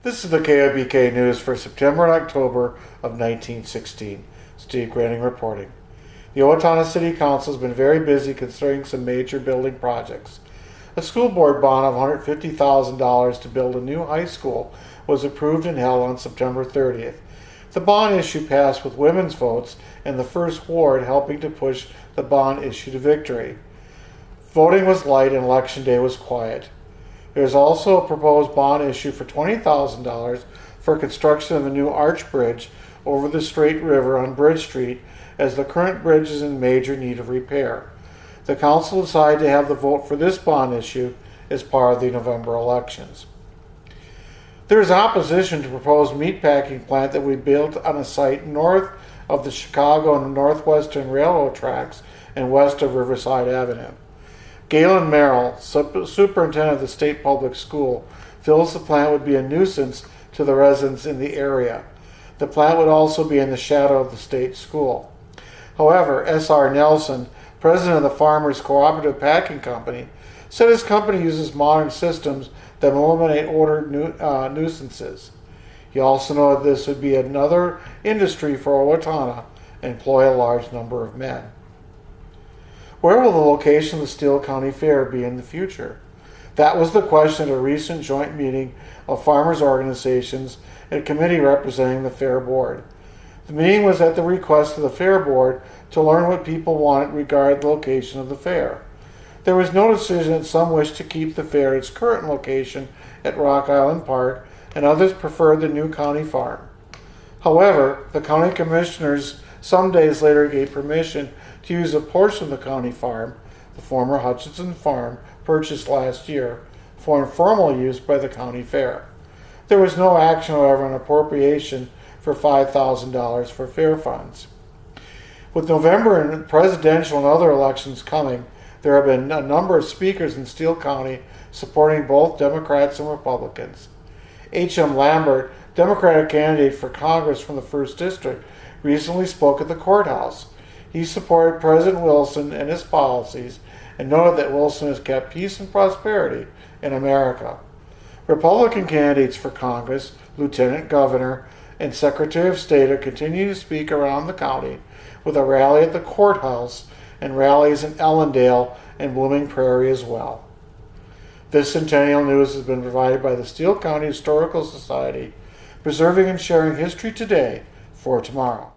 This is the KOBK news for September and October of 1916. Steve Groening reporting. The Owatonna City Council has been very busy considering some major building projects. A school board bond of $150,000 to build a new high school was approved and held on September 30th. The bond issue passed with women's votes and the First Ward helping to push the bond issue to victory. Voting was light and election day was quiet. There is also a proposed bond issue for $20,000 for construction of a new arch bridge over the Straight River on Bridge Street, as the current bridge is in major need of repair. The council decided to have the vote for this bond issue as part of the November elections. There is opposition to proposed meatpacking plant that we built on a site north of the Chicago and Northwestern Railroad tracks and west of Riverside Avenue. Galen Merrill, superintendent of the state public school, feels the plant would be a nuisance to the residents in the area. The plant would also be in the shadow of the state school. However, S.R. Nelson, president of the Farmers Cooperative Packing Company, said his company uses modern systems that eliminate odor nuisances. He also noted this would be another industry for Owatonna and employ a large number of men. Where will the location of the Steele County Fair be in the future? That was the question at a recent joint meeting of farmers' organizations and a committee representing the Fair Board. The meeting was at the request of the Fair Board to learn what people wanted regarding the location of the fair. There was no decision, and some wished to keep the fair at its current location at Rock Island Park, and others preferred the new county farm. However, the county commissioners some days later gave permission to use a portion of the county farm, the former Hutchinson Farm, purchased last year, for informal use by the county fair. There was no action, however, on appropriation for $5,000 for fair funds. With November and presidential and other elections coming, there have been a number of speakers in Steele County supporting both Democrats and Republicans. H.M. Lambert, Democratic candidate for Congress from the 1st District, recently spoke at the courthouse. He supported President Wilson and his policies and noted that Wilson has kept peace and prosperity in America. Republican candidates for Congress, Lieutenant Governor, and Secretary of State are continuing to speak around the county, with a rally at the courthouse and rallies in Ellendale and Blooming Prairie as well. This Centennial News has been provided by the Steele County Historical Society, preserving and sharing history today for tomorrow.